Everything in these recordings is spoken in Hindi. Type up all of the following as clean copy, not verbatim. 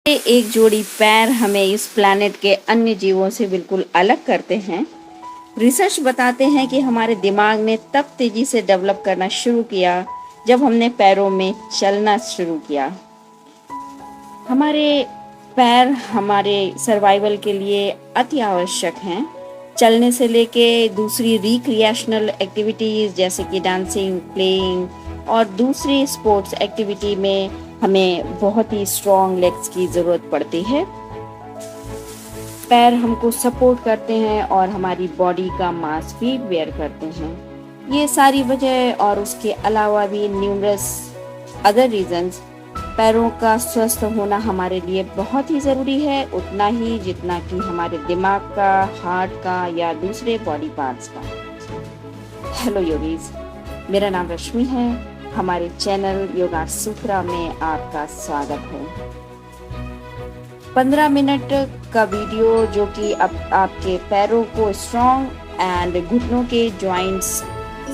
ये एक जोड़ी पैर हमें इस प्लैनेट के अन्य जीवों से बिल्कुल अलग करते हैं। रिसर्च बताते हैं कि हमारे दिमाग ने तब तेजी से डेवलप करना शुरू किया जब हमने पैरों में चलना शुरू किया। हमारे पैर हमारे सर्वाइवल के लिए अति आवश्यक हैं। चलने से लेके दूसरी रिक्रिएशनल एक्टिविटीज़ जैसे कि डांसिंग, प्लेइंग और दूसरी स्पोर्ट्स एक्टिविटी में हमें बहुत ही स्ट्रॉन्ग लेग्स की ज़रूरत पड़ती है। पैर हमको सपोर्ट करते हैं और हमारी बॉडी का मास भी बेयर करते हैं। ये सारी वजह और उसके अलावा भी न्यूमरस अदर रीजंस पैरों का स्वस्थ होना हमारे लिए बहुत ही ज़रूरी है, उतना ही जितना कि हमारे दिमाग का, हार्ट का या दूसरे बॉडी पार्ट्स का। हेलो योगीज, मेरा नाम रश्मि है। हमारे चैनल योगा सूत्रा में आपका स्वागत है। 15 मिनट का वीडियो जो कि अब आपके पैरों को स्ट्रॉन्ग एंड घुटनों के जॉइंट्स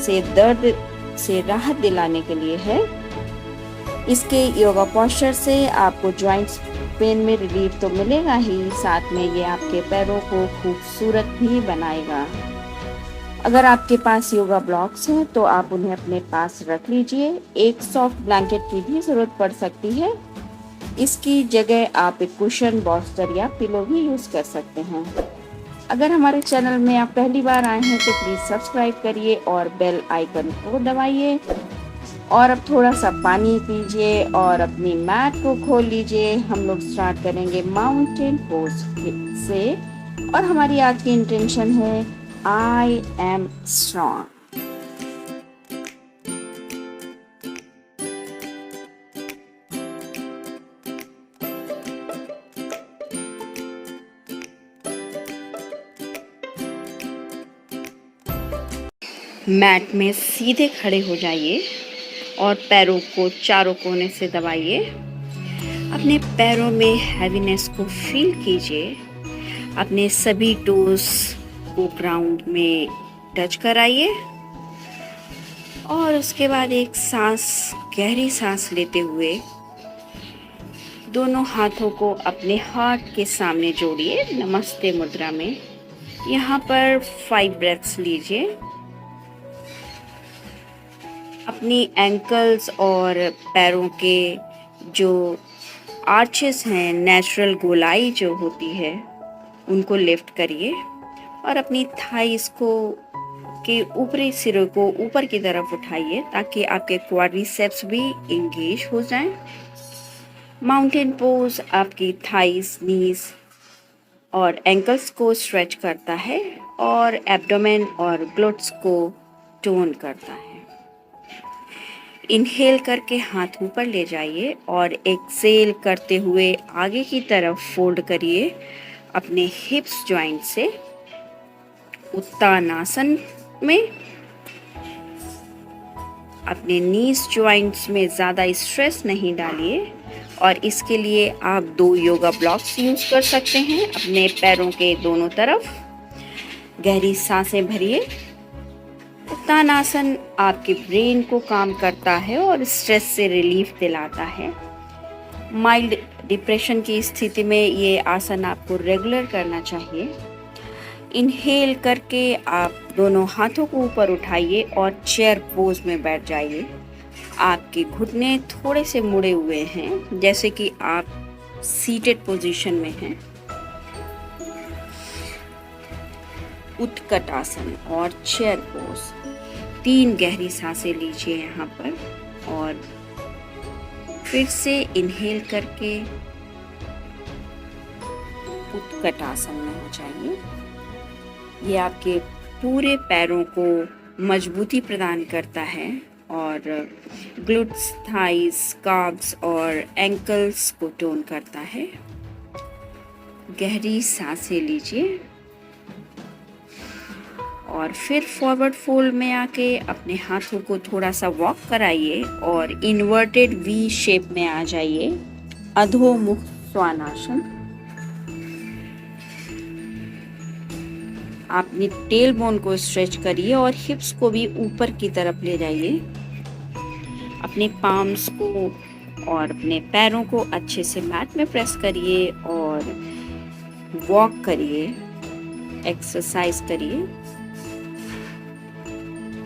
से दर्द से राहत दिलाने के लिए है। इसके योगा पोस्चर से आपको जॉइंट्स पेन में रिलीफ तो मिलेगा ही, साथ में ये आपके पैरों को खूबसूरत भी बनाएगा। अगर आपके पास योगा ब्लॉक्स हैं तो आप उन्हें अपने पास रख लीजिए। एक सॉफ्ट ब्लैंकेट की भी ज़रूरत पड़ सकती है। इसकी जगह आप एक कुशन, बॉस्टर या पिलो भी यूज़ कर सकते हैं। अगर हमारे चैनल में आप पहली बार आए हैं तो प्लीज़ सब्सक्राइब करिए और बेल आइकन को दबाइए। और अब थोड़ा सा पानी पीजिए और अपनी मैट को खोल लीजिए। हम लोग स्टार्ट करेंगे माउंटेन पोज से और हमारी आज की इंटेंशन है आई एम स्ट्रॉन्ग। मैट में सीधे खड़े हो जाइए और पैरों को चारों कोने से दबाइए। अपने पैरों में हैवीनेस को फील कीजिए। अपने सभी टोस को ग्राउंड में टच कराइए और उसके बाद एक सांस, गहरी सांस लेते हुए दोनों हाथों को अपने हार्ट के सामने जोड़िए नमस्ते मुद्रा में। यहाँ पर 5 ब्रेथ्स लीजिए। अपनी एंकल्स और पैरों के जो आर्चेस हैं, नेचुरल गोलाई जो होती है, उनको लिफ्ट करिए और अपनी थाइस को के ऊपरी सिरों को ऊपर की तरफ उठाइए ताकि आपके क्वाड्रिसेप्स भी इंगेज हो जाएं। माउंटेन पोज आपकी थाइस, नीज और एंकल्स को स्ट्रेच करता है और एब्डोमेन और ग्लूट्स को टोन करता है। इनहेल करके हाथ ऊपर ले जाइए और एक्सेल करते हुए आगे की तरफ फोल्ड करिए अपने हिप्स जॉइंट से उत्तानासन में। अपने नीज जॉइंट्स में ज़्यादा स्ट्रेस नहीं डालिए और इसके लिए आप 2 योगा ब्लॉक्स यूज़ कर सकते हैं अपने पैरों के दोनों तरफ। गहरी सांसें भरिए। उत्तानासन आपके ब्रेन को काम करता है और स्ट्रेस से रिलीफ दिलाता है। माइल्ड डिप्रेशन की स्थिति में ये आसन आपको रेगुलर करना चाहिए। इनहेल करके आप दोनों हाथों को ऊपर उठाइए और चेयर पोज में बैठ जाइए। आपके घुटने थोड़े से मुड़े हुए हैं, जैसे कि आप सीटेड पोजीशन में हैं। उत्कट आसन और चेयर पोज। 3 गहरी सांसें लीजिए यहाँ पर और फिर से इनहेल करके उत्कट आसन में हो जाइए। ये आपके पूरे पैरों को मजबूती प्रदान करता है और ग्लूट्स, थाइस, काफ्स और एंकल्स को टोन करता है। गहरी सांसें लीजिए और फिर फॉरवर्ड फोल्ड में आके अपने हाथों को थोड़ा सा वॉक कराइए और इन्वर्टेड वी शेप में आ जाइए, अधोमुख स्वानासन। अपनी टेल बोन को स्ट्रेच करिए और हिप्स को भी ऊपर की तरफ ले जाइए। अपने पाम्स को और अपने पैरों को अच्छे से मैट में प्रेस करिए और वॉक करिए, एक्सरसाइज करिए।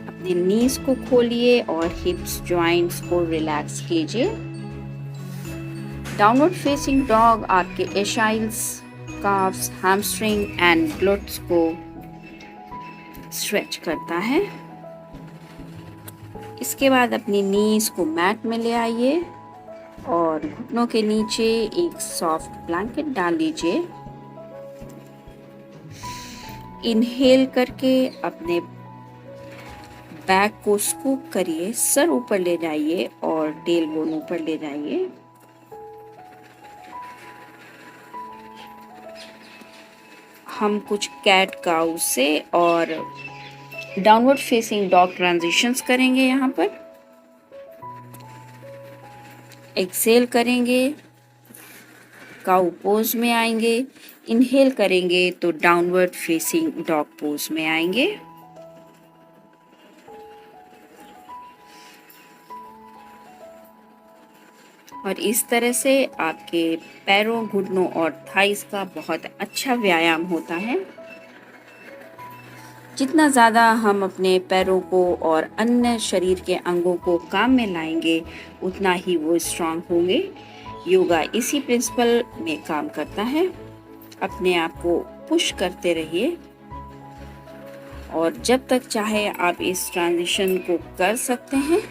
अपने नीज को खोलिए और हिप्स जॉइंट्स को रिलैक्स कीजिए। डाउनवर्ड फेसिंग डॉग आपके एशाइल्स, काफ्स, हैमस्ट्रिंग एंड ग्लूट्स को स्ट्रेच करता है। इसके बाद अपनी नीज को मैट में ले आइए और घुटनों के नीचे एक सॉफ्ट ब्लैंकेट डाल लीजिए। इनहेल करके अपने बैक को स्कूप करिए, सर ऊपर ले जाइए और टेल बोन ऊपर ले जाइए। हम कुछ कैट काउ से और डाउनवर्ड फेसिंग डॉग ट्रांजिशंस करेंगे। यहाँ पर एक्सेल करेंगे, काउ पोज में आएंगे। इनहेल करेंगे तो डाउनवर्ड फेसिंग डॉग पोज में आएंगे। और इस तरह से आपके पैरों, घुटनों और थाइस का बहुत अच्छा व्यायाम होता है। जितना ज़्यादा हम अपने पैरों को और अन्य शरीर के अंगों को काम में लाएंगे, उतना ही वो स्ट्रांग होंगे। योगा इसी प्रिंसिपल में काम करता है। अपने आप को पुश करते रहिए और जब तक चाहे आप इस ट्रांजिशन को कर सकते हैं।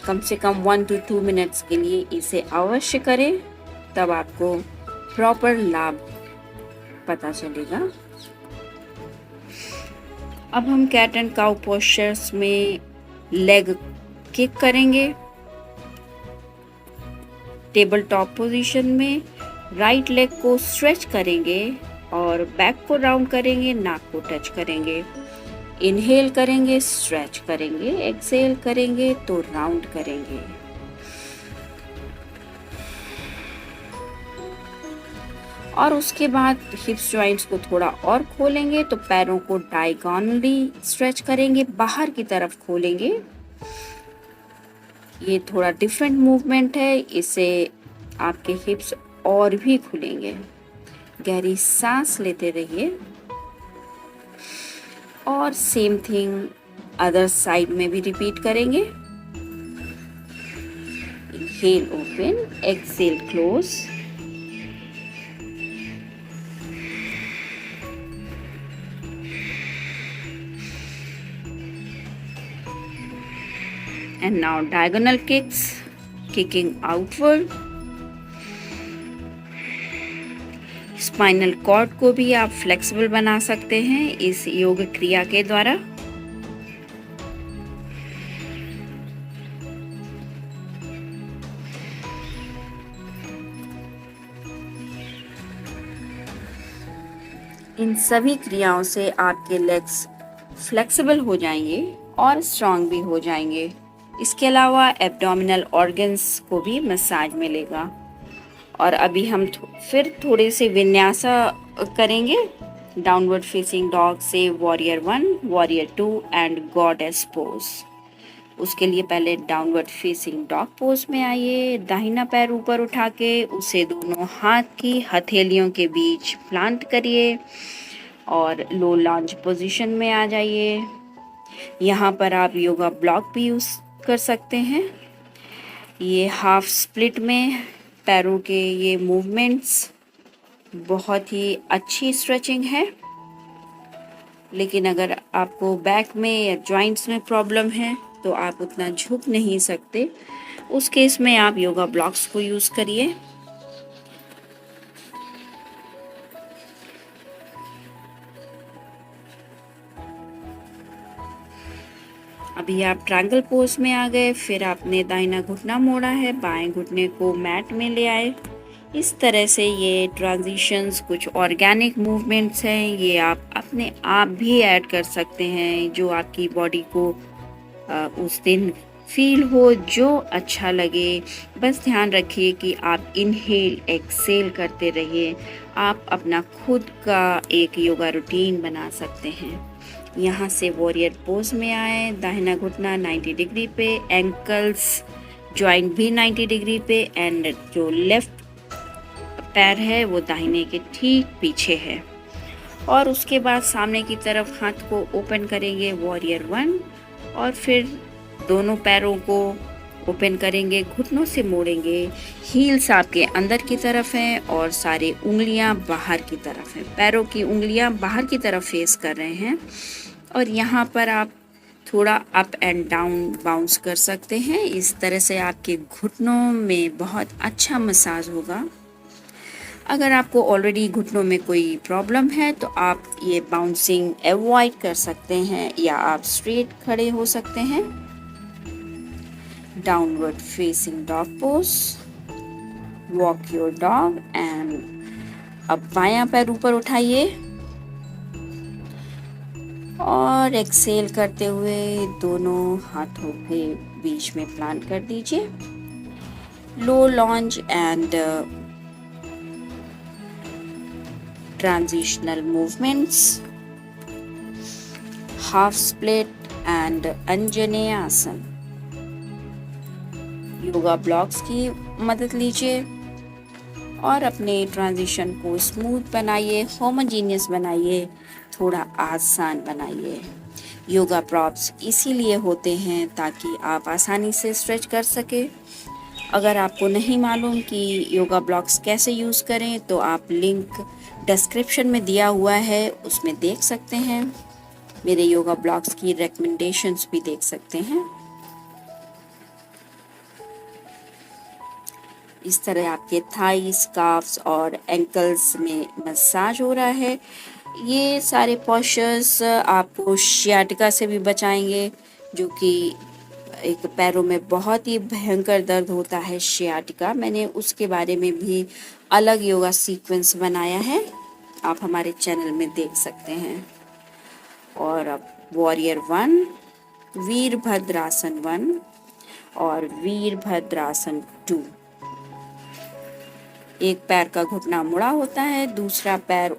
कम से कम 1 to 2 मिनट्स के लिए इसे अवश्य करें, तब आपको प्रॉपर लाभ पता चलेगा। अब हम कैट एंड काउ पोस्चर्स में लेग किक करेंगे। टेबल टॉप पोजीशन में राइट लेग को स्ट्रेच करेंगे और बैक को राउंड करेंगे, नाक को टच करेंगे। इनहेल करेंगे, स्ट्रेच करेंगे, एक्सहेल करेंगे तो राउंड करेंगे। और उसके बाद हिप्स जॉइंट्स को थोड़ा और खोलेंगे तो पैरों को डायगोनली स्ट्रेच करेंगे, बाहर की तरफ खोलेंगे। ये थोड़ा डिफरेंट मूवमेंट है, इससे आपके हिप्स और भी खुलेंगे। गहरी सांस लेते रहिए और सेम थिंग अदर साइड में भी रिपीट करेंगे। Inhale open, exhale close. And now diagonal kicks, kicking outward. Spinal cord को भी आप फ्लेक्सिबल बना सकते हैं इस योग क्रिया के द्वारा। इन सभी क्रियाओं से आपके लेग्स फ्लेक्सिबल हो जाएंगे और स्ट्रांग भी हो जाएंगे। इसके अलावा एब्डोमिनल ऑर्गन्स को भी मसाज मिलेगा। और अभी हम फिर थोड़े से विन्यासा करेंगे डाउनवर्ड फेसिंग डॉग से warrior 1, warrior 2 and goddess pose. उसके लिए पहले डाउनवर्ड फेसिंग डॉग पोज में आइए। दाहिना पैर ऊपर उठा के उसे दोनों हाथ की हथेलियों के बीच प्लांट करिए और लो लॉन्ज पोजीशन में आ जाइए। यहाँ पर आप योगा ब्लॉक भी यूज़ कर सकते हैं। ये हाफ स्प्लिट में पैरों के ये मूवमेंट्स बहुत ही अच्छी स्ट्रेचिंग है। लेकिन अगर आपको बैक में या जॉइंट्स में प्रॉब्लम है तो आप उतना झुक नहीं सकते, उस केस में आप योगा ब्लॉक्स को यूज़ करिए। अभी आप ट्रायंगल पोज में आ गए, फिर आपने दाहिना घुटना मोड़ा है, बाएं घुटने को मैट में ले आए। इस तरह से ये ट्रांजिशंस कुछ ऑर्गेनिक मूवमेंट्स हैं, ये आप अपने आप भी ऐड कर सकते हैं जो आपकी बॉडी को उस दिन फील हो, जो अच्छा लगे। बस ध्यान रखिए कि आप इनहेल एक्सेल करते रहिए। आप अपना खुद का एक योगा रूटीन बना सकते हैं। यहाँ से वॉरियर पोज में आए, दाहिना घुटना 90 डिग्री पे, एंकल्स जॉइंट भी 90 डिग्री पे एंड जो लेफ्ट पैर है वो दाहिने के ठीक पीछे है। और उसके बाद सामने की तरफ हाथ को ओपन करेंगे वॉरियर 1 और फिर दोनों पैरों को ओपन करेंगे, घुटनों से मोड़ेंगे, हील्स आपके अंदर की तरफ हैं और सारी उंगलियां बाहर की तरफ हैं। पैरों की उंगलियां बाहर की तरफ फेस कर रहे हैं और यहाँ पर आप थोड़ा अप एंड डाउन बाउंस कर सकते हैं। इस तरह से आपके घुटनों में बहुत अच्छा मसाज होगा। अगर आपको ऑलरेडी घुटनों में कोई प्रॉब्लम है तो आप ये बाउंसिंग अवॉइड कर सकते हैं या आप स्ट्रेट खड़े हो सकते हैं। Downward facing dog pose, walk your dog and अब बायां पैर ऊपर उठाइए और एक्सेल करते हुए दोनों हाथों के बीच में प्लांट कर दीजिए। Low lunge and transitional movements, half split and Anjaneyasana. Yoga blocks की मदद लीजिए और अपने ट्रांजिशन को स्मूथ बनाइए, होमोजीनियस बनाइए, थोड़ा आसान बनाइए। योगा प्रॉप्स इसीलिए होते हैं ताकि आप आसानी से स्ट्रेच कर सके। अगर आपको नहीं मालूम कि योगा ब्लॉक्स कैसे यूज़ करें तो आप लिंक डिस्क्रिप्शन में दिया हुआ है, उसमें देख सकते हैं। मेरे योगा ब्लॉक्स की रिकमेंडेशंस भी देख सकते हैं। इस तरह आपके थाइस, काफ्स और एंकल्स में मसाज हो रहा है। ये सारे पोस्चर्स आपको शियाटिका से भी बचाएंगे, जो कि एक पैरों में बहुत ही भयंकर दर्द होता है शियाटिका। मैंने उसके बारे में भी अलग योगा सीक्वेंस बनाया है, आप हमारे चैनल में देख सकते हैं। और अब वॉरियर 1, वीरभद्रासन 1 और वीरभद्रासन 2। एक पैर का घुटना मुड़ा होता है, दूसरा पैर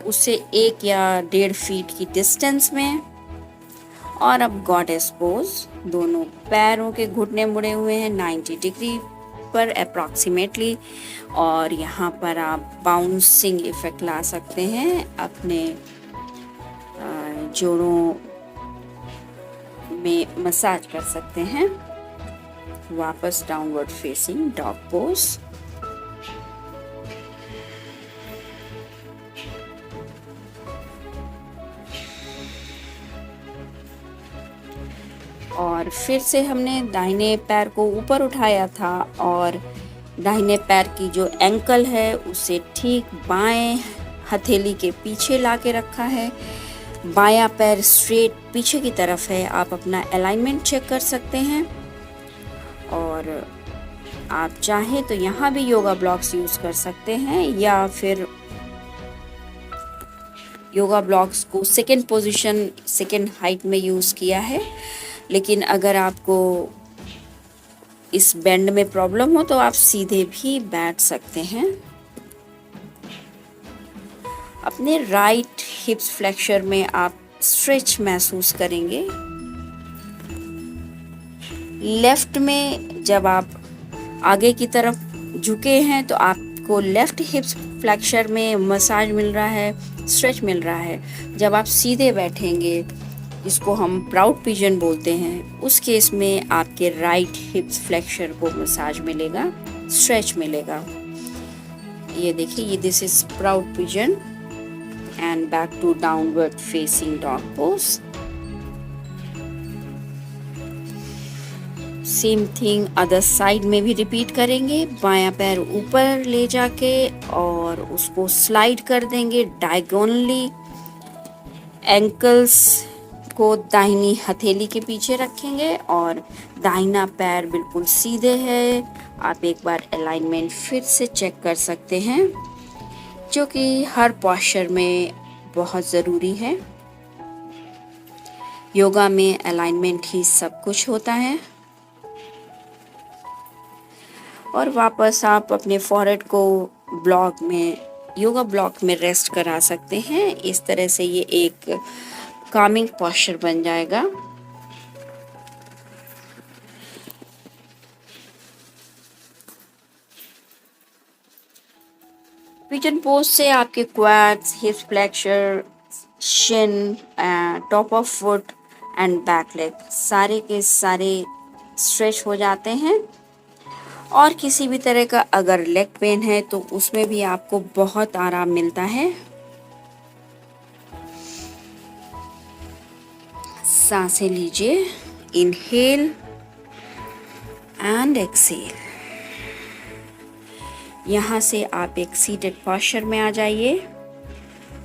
उससे 1 या 1.5 फीट की डिस्टेंस में। और अब गॉडेस पोज, दोनों पैरों के घुटने मुड़े हुए हैं 90 डिग्री पर अप्रॉक्सीमेटली। और यहाँ पर आप बाउंसिंग इफेक्ट ला सकते हैं, अपने जोड़ों में मसाज कर सकते हैं। वापस डाउनवर्ड फेसिंग डॉग पोज। और फिर से हमने दाहिने पैर को ऊपर उठाया था और दाहिने पैर की जो एंकल है उसे ठीक बाएं हथेली के पीछे ला के रखा है। बायां पैर स्ट्रेट पीछे की तरफ है। आप अपना अलाइनमेंट चेक कर सकते हैं और आप चाहें तो यहाँ भी योगा ब्लॉक्स यूज़ कर सकते हैं या फिर योगा ब्लॉक्स को सेकेंड पोजीशन, सेकेंड हाइट में यूज़ किया है। लेकिन अगर आपको इस बेंड में प्रॉब्लम हो तो आप सीधे भी बैठ सकते हैं। अपने राइट हिप्स फ्लेक्सर में आप स्ट्रेच महसूस करेंगे। लेफ्ट में जब आप आगे की तरफ झुके हैं तो आपको लेफ्ट हिप्स फ्लेक्सर में मसाज मिल रहा है, स्ट्रेच मिल रहा है। जब आप सीधे बैठेंगे, इसको हम प्राउड पिजन बोलते हैं, उस केस में आपके राइट हिप्स फ्लेक्सर को मसाज मिलेगा, स्ट्रेच मिलेगा। ये देखिए, ये this is proud pigeon and back to downward facing dog pose. Same thing other side में भी रिपीट करेंगे। बायां पैर ऊपर ले जाके और उसको स्लाइड कर देंगे डायगोनली। एंकल्स को दाहिनी हथेली के पीछे रखेंगे और दाहिना पैर बिल्कुल सीधे है। आप एक बार अलाइनमेंट फिर से चेक कर सकते हैं, जो कि हर पोस्चर में बहुत ज़रूरी है। योगा में अलाइनमेंट ही सब कुछ होता है। और वापस आप अपने फॉरहेड को ब्लॉक में, योगा ब्लॉक में रेस्ट करा सकते हैं। इस तरह से ये एक कामिंग पोस्चर बन जाएगा। पिजन पोज से आपके quads, hips flexor, shin, top of foot and back leg सारे के सारे स्ट्रेच हो जाते हैं। और किसी भी तरह का अगर लेग पेन है तो उसमें भी आपको बहुत आराम मिलता है। सांसें लीजिए, इनहेल एंड एक्सेल। यहाँ से आप एक सीटेड पोस्चर में आ जाइए।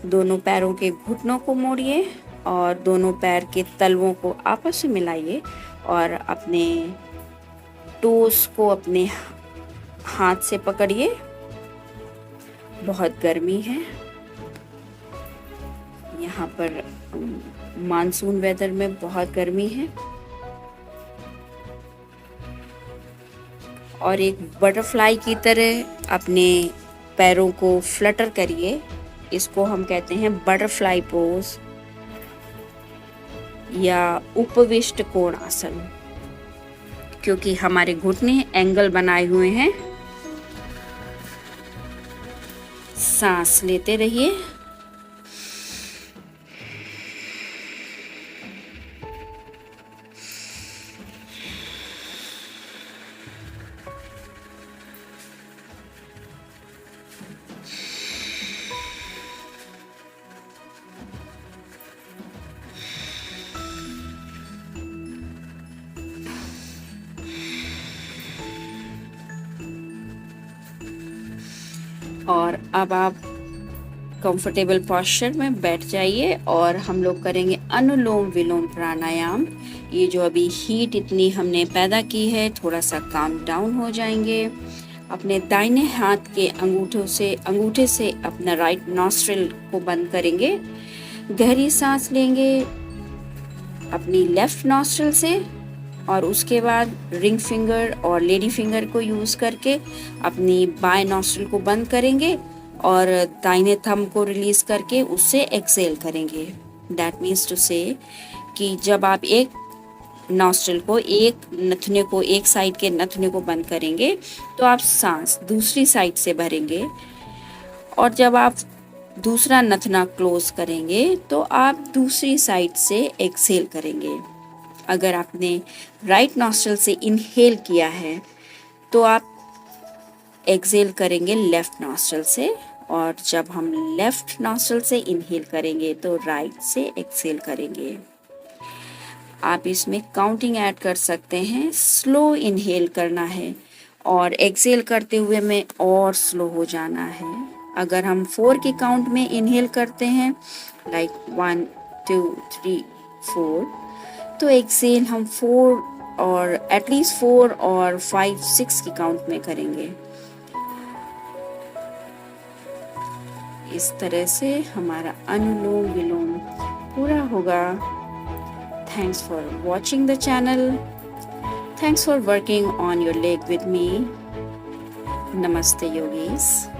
दोनों पैरों के घुटनों को मोड़िए और दोनों पैर के तलवों को आपस में मिलाइए और अपने टोस को अपने हाथ से पकड़िए। बहुत गर्मी है यहाँ पर, मानसून वेदर में बहुत गर्मी है। और एक बटरफ्लाई की तरह अपने पैरों को फ्लटर करिए। इसको हम कहते हैं बटरफ्लाई पोज या उपविष्ट कोणासन, क्योंकि हमारे घुटने एंगल बनाए हुए हैं। सांस लेते रहिए। और अब आप कंफर्टेबल पोस्चर में बैठ जाइए और हम लोग करेंगे अनुलोम विलोम प्राणायाम। ये जो अभी हीट इतनी हमने पैदा की है, थोड़ा सा काम डाउन हो जाएंगे। अपने दाहिने हाथ के अंगूठे से अपना राइट नॉस्ट्रिल को बंद करेंगे। गहरी सांस लेंगे अपनी लेफ्ट नॉस्ट्रिल से और उसके बाद रिंग फिंगर और लेडी फिंगर को यूज़ करके अपनी बाएं नॉस्ट्रिल को बंद करेंगे और दाहिने थंब को रिलीज करके उससे एक्सेल करेंगे। दैट मीन्स टू से कि जब आप एक नॉस्ट्रिल को, एक साइड के नथुने को बंद करेंगे तो आप सांस दूसरी साइड से भरेंगे और जब आप दूसरा नथुना क्लोज करेंगे तो आप दूसरी साइड से एक्सेल करेंगे। अगर आपने राइट नॉस्ट्रिल से इनहेल किया है तो आप एक्सेल करेंगे लेफ्ट नॉस्ट्रिल से, और जब हम लेफ्ट नॉस्ट्रिल से इनहेल करेंगे तो राइट से एक्सेल करेंगे। आप इसमें काउंटिंग ऐड कर सकते हैं। स्लो इनहेल करना है और एक्सेल करते हुए में और स्लो हो जाना है। अगर हम 4 के काउंट में इनहेल करते हैं, लाइक 1 2 3 4, तो एक्सेल हम 4 और एटलीस्ट 4 और 5 6 की काउंट में करेंगे। इस तरह से हमारा अनुलोम विलोम पूरा होगा। Thanks for watching the channel. Thanks for working on your leg with me. नमस्ते योगीज।